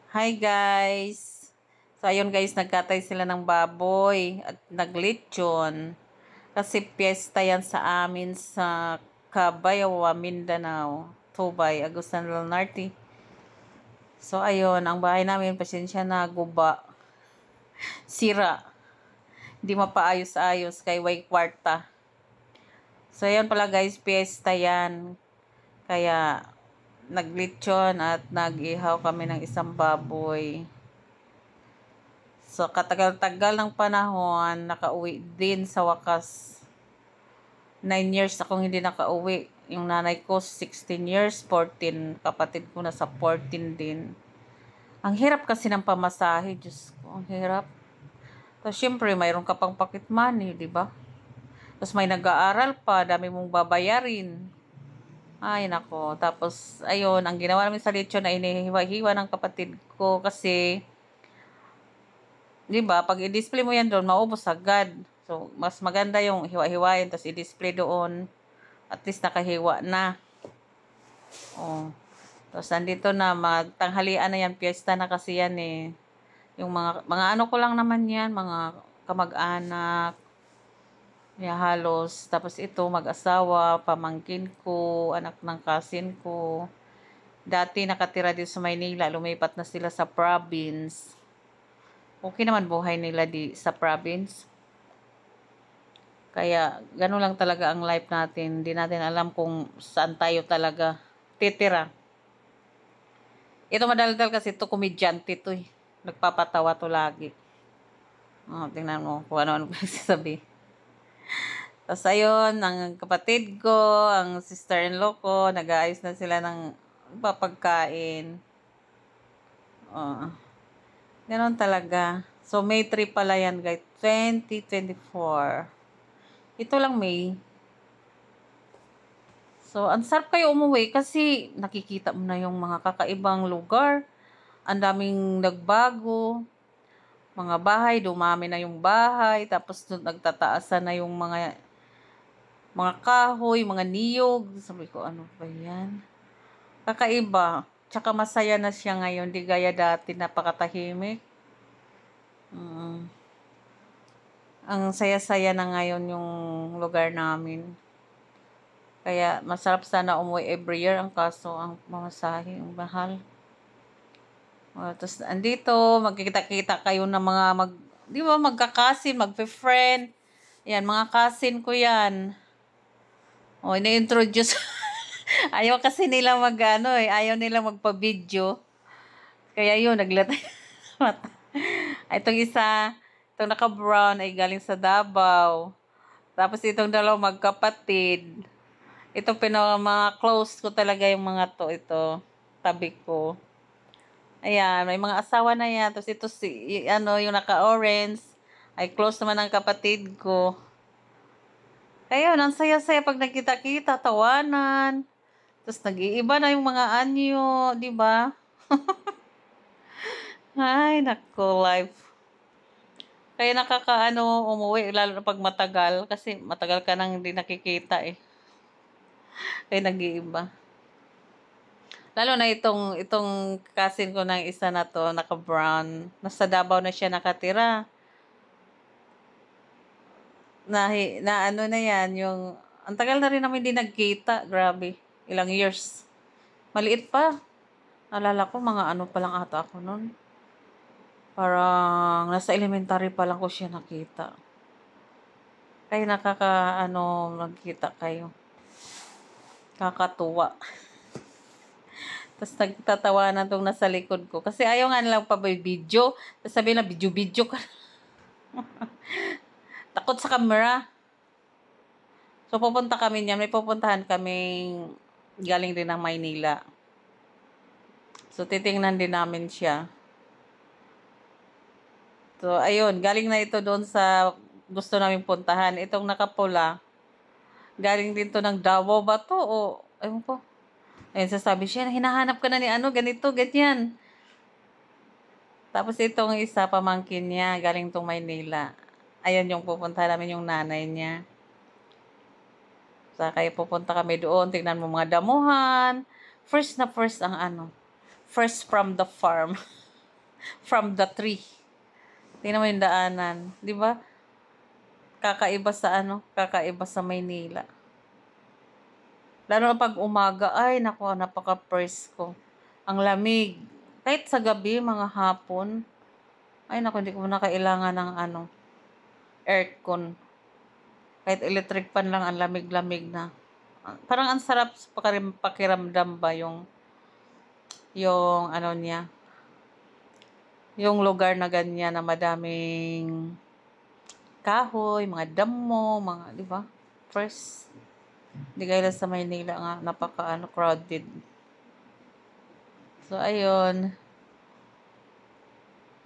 Hi guys! So ayun guys, nagkatay sila ng baboy at naglitsyon. Kasi piyesta yan sa amin sa Cabayawa, Mindanao, Tubay, Agusan del Norte. So ayun, ang bahay namin, pasensya na, guba, sira. Hindi mapaayos-ayos kay way kwarta. So ayun pala guys, piyesta yan. Kaya naglitsyon at nag-ihaw kami ng isang baboy. So, katagal-tagal ng panahon, nakauwi din sa wakas. 9 years akong hindi nakauwi. Yung nanay ko, 16 years, 14. Kapatid ko na sa 14 din. Ang hirap kasi ng pamasahe, Diyos ko, ang hirap. Tapos, syempre, mayroon ka pang pocket money, di ba? Tapos, may nag-aaral pa, dami mong babayarin. Ay, nako. Tapos, ayun, ang ginawa namin sa lechon na inihiwa-hiwa ng kapatid ko kasi 'di ba, pag i-display mo yan doon, maubos agad. So, mas maganda yung hiwa-hiwain, tapos i-display doon. At least nakahiwa na. Oh. Tapos nandito na, magtanghalian na yan, piyesta na kasi yan eh. Yung mga ano ko lang naman yan, mga kamag-anak, ya halos. Tapos ito, mag-asawa, pamangkin ko, anak ng cousin ko. Dati nakatira dito sa Maynila, lumipat na sila sa province. Okay naman buhay nila sa province. Kaya, gano'n lang talaga ang life natin. Hindi natin alam kung saan tayo talaga titira. Ito madaldal kasi ito, komedyante to eh. Nagpapatawa to lagi. Oh, tingnan mo kung ano-ano sasabi. Tapos ayun, ang kapatid ko, ang sister-in-law ko, nag-aayos na sila ng papagkain. Oh. Ganon talaga. So, May 3 pala yan, guys. 2024. Ito lang May. So, ang sarap kayo umuwi kasi nakikita mo na yung mga kakaibang lugar. Ang daming nagbago. Mga bahay, dumami na yung bahay. Tapos, nagtataasan na yung mga kahoy, mga niyog. Sabi ko, ano ba yan? Kakaiba. Tsaka masaya na siya ngayon. Di gaya dati, napakatahimik. Ang saya-saya na ngayon yung lugar namin. Kaya masarap sana umuwi every year. Ang kaso, ang mamasahe, ang mahal. Tapos andito, magkikita-kita kayo ng mga di ba, magkakasin, magpe-friend. Yan, mga cousin ko yan. Ini-introduce. Ayaw kasi nila ayaw nila magpa-video. Kaya yun, naglatay mata. Itong isa, itong naka-brown ay galing sa Davao. Tapos itong dalawa magkapatid. Ito mga close ko talaga yung mga ito, tabi ko. Ayan, may mga asawa na yan. Tapos ito yung naka-orange, ay close naman ng kapatid ko. Kaya yun, ang saya-saya pag nagkita-kita, tawanan. Tapos nag-iiba na yung mga anyo, di ba? Ay, nako, life. Kaya umuwi, lalo na pag matagal. Kasi matagal ka nang hindi nakikita eh. Kaya nag-iiba. Lalo na itong cousin ko ng isa na to, naka-brown. Nasa Davao na siya nakatira. Ano na yan, ang tagal na rin namin hindi nagkita. Grabe, ilang years. Maliit pa. Alala ko, mga ano pa lang ata ako nun. Parang nasa elementary pa lang ko siya nakita. Kaya nagkita kayo. Kakatuwa. Tapos nagtatawanan tong nasa likod ko. Kasi ayaw nga nilang pa-video. Tapos sabi na, video ka. Takot sa camera. So, pupunta kami niyan. May pupuntahan kaming galing din ng Maynila. So, titingnan din namin siya. So, ayun. Galing na ito doon sa gusto namin puntahan. Itong nakapula. Galing din to ng Davao ba to? O, ayun ko. Ayun, sasabi siya, hinahanap ka na ni ganito, ganyan. Tapos itong isa, pamangkin niya, galing tong Maynila. Ayan yung pupunta namin yung nanay niya. Kaya pupunta kami doon, tingnan mo mga damuhan. First ang first from the farm. from the tree. Tingnan mo yung daanan. Di ba? Kakaiba sa kakaiba sa Maynila. Lalo na pag umaga, ay naku, napaka-presko. Ang lamig. Kahit sa gabi, mga hapon, ay naku, hindi ko na kailangan ng aircon. Kahit electric fan lang, ang lamig-lamig na. Parang ang sarap sa pakiramdam ba yung niya, yung lugar na ganyan na madaming kahoy, mga damo, mga, di ba? Fresh. Hindi kaya sa Maynila nga, napaka crowded. So, ayun.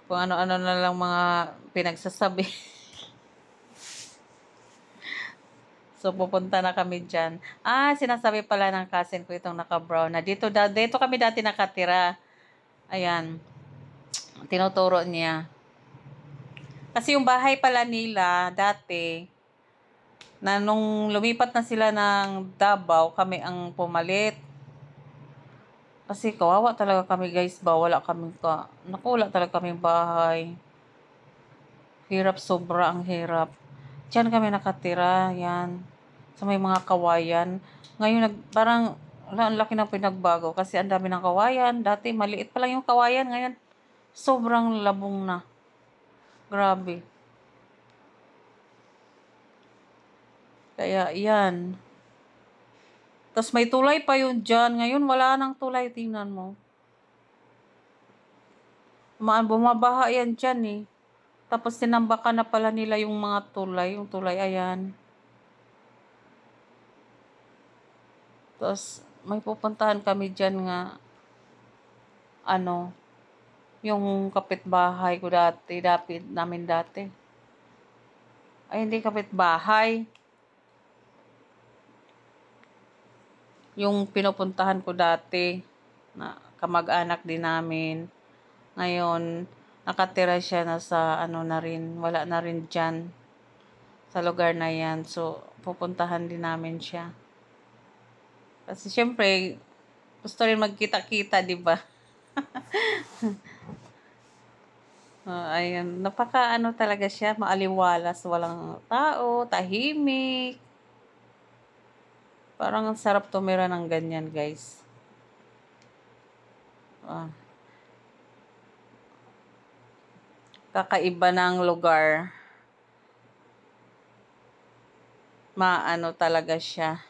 Kung ano-ano na lang mga pinagsasabi. So, pupunta na kami dyan. Sinasabi pala ng cousin ko itong naka-brown na dito kami dati nakatira. Ayan. Tinuturo niya. Kasi yung bahay pala nila dati, na nung lumipat na sila ng Davao, kami ang pumalit. Kasi kawawa talaga kami guys ba, wala talaga kaming bahay. Hirap, sobra ang hirap. Diyan kami nakatira, yan. Sa may mga kawayan. Ngayon, parang, ang laki ng pinagbago kasi ang dami ng kawayan. Dati, maliit pa lang yung kawayan. Ngayon, sobrang labong na. Grabe. Kaya, yan. Tapos may tulay pa yun dyan. Ngayon, wala nang tulay. Tingnan mo. Bumabaha yan dyan eh. Tapos sinambakan na pala nila yung mga tulay. Yung tulay, ayan. Tapos, may pupuntahan kami dyan nga. Yung kapitbahay ko dati. Namin dati. Ay, hindi kapitbahay. Yung pinupuntahan ko dati, na kamag-anak din namin. Ngayon, nakatira siya na sa na rin, wala na rin dyan sa lugar na yan. So, pupuntahan din namin siya. Kasi syempre, gusto rin magkita-kita, di ba? Ayun, napaka talaga siya, maaliwalas, walang tao, tahimik. Parang ang sarap tumira ng ganyan, guys. Kakaiba ng lugar. Talaga siya.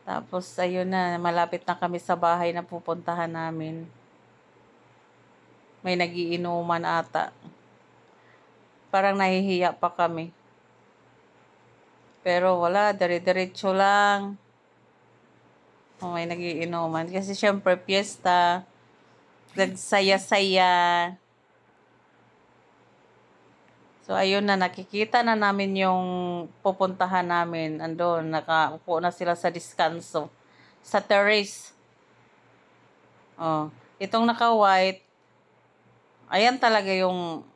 Tapos, ayun na, malapit na kami sa bahay na pupuntahan namin. May nagiinuman ata. Parang nahihiya pa kami. Pero wala, dire-diretso lang. May nagiinuman. Kasi syempre, piyesta. Nagsaya-saya. So, ayun na, nakikita na namin yung pupuntahan namin. Andun, nakaupo na sila sa diskanso. Sa terrace. Itong naka-white, ayan talaga yung,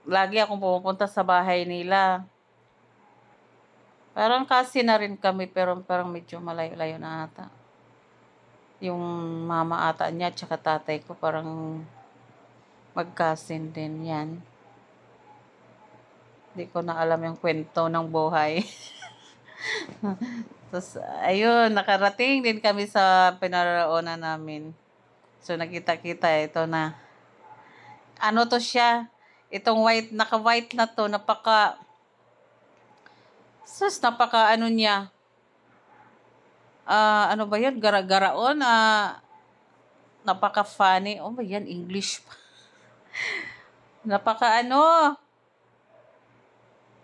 lagi akong pupunta sa bahay nila. Parang kasi na rin kami, pero parang medyo malayo-layo na ata. Yung mama ata niya, tsaka tatay ko, parang magkasin din yan. Hindi ko na alam yung kwento ng buhay. Tapos, ayun, nakarating din kami sa pinaroonan namin. So, nakita-kita, ito na. To siya? Itong white, naka-white na to, napaka niya. Ano ba yan? Garaon? Napaka-funny. Oh ba yan? English pa. Napaka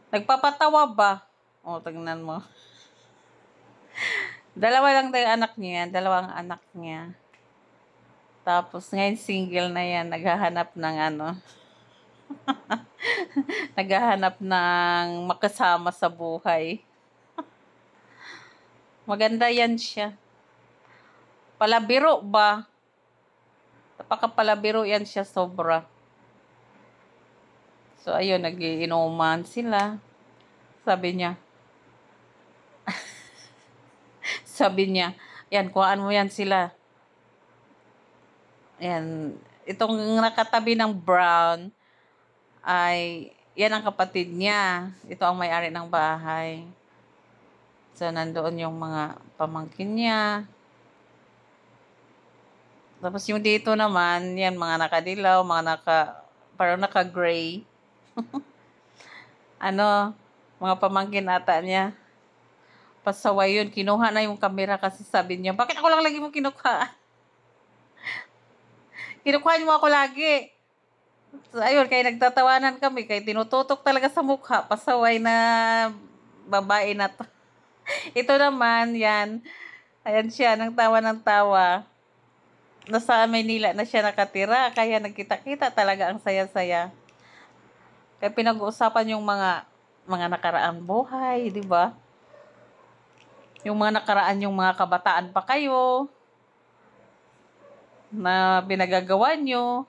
nagpapatawa ba? Tingnan mo. Dalawa lang tayo anak niya. Dalawang anak niya. Tapos ngayon single na yan. Naghahanap ng naghahanap ng makasama sa buhay. Maganda yan siya. Palabiro ba? Napaka-palabiro yan siya sobra. So, ayun, nag-iinuman sila. Sabi niya, yan, kuhaan mo yan sila. Yan, itong nakatabi ng brown ay yan ang kapatid niya. Ito ang may-ari ng bahay. So, nandoon yung mga pamangkin niya. Tapos yung dito naman, yan mga nakadilaw, parang naka-gray. Mga pamangkin ata niya. Pasaway yun. Kinuha na yung camera kasi sabi niya, bakit ako lang lagi mo kinuha? Kinukuha niyo ako lagi. So, ayun, kaya nagtatawanan kami, kaya tinututok talaga sa mukha. Pasaway na babae na to. Ito naman, yan. Ayan siya, nang tawa ng tawa. Nasa Maynila na siya nakatira, kaya nagkita-kita talaga ang saya-saya. Kaya pinag-uusapan yung mga nakaraang buhay, di ba? Yung mga nakaraan, yung mga kabataan pa kayo na pinagagawa nyo.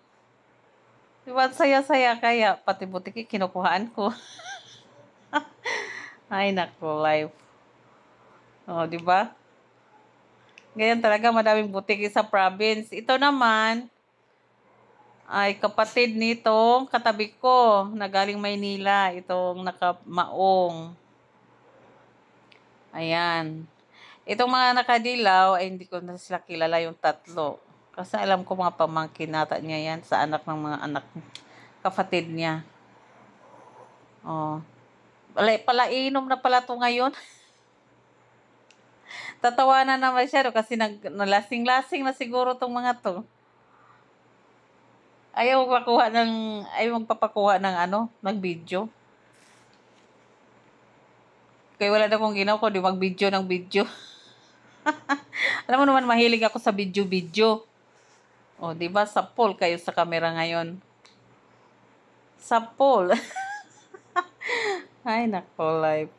Di ba? Saya-saya, kaya pati butiki kinukuhaan ko. Ay, nako, life. Oh, di ba? Ganyan talaga, madaming butiki sa province. Ito naman ay kapatid nitong katabi ko na galing Maynila. Itong nakamaong. Ayan. Itong mga nakadilaw, ay hindi ko na sila kilala yung tatlo. Kasi alam ko mga pamangkin nata niya yan sa anak ng mga anak kapatid niya. Oh. Palainom na pala to ngayon. Tatawanan na masyado kasi nalasing-lasing na siguro tong mga to. Ayaw magpapakuha ng video. Kaya wala na akong ginawa ko, di mag-video ng video. Alam mo naman, mahilig ako sa video-video. O, di ba? Sapol kayo sa camera ngayon. Sapol. Ay, nako, life.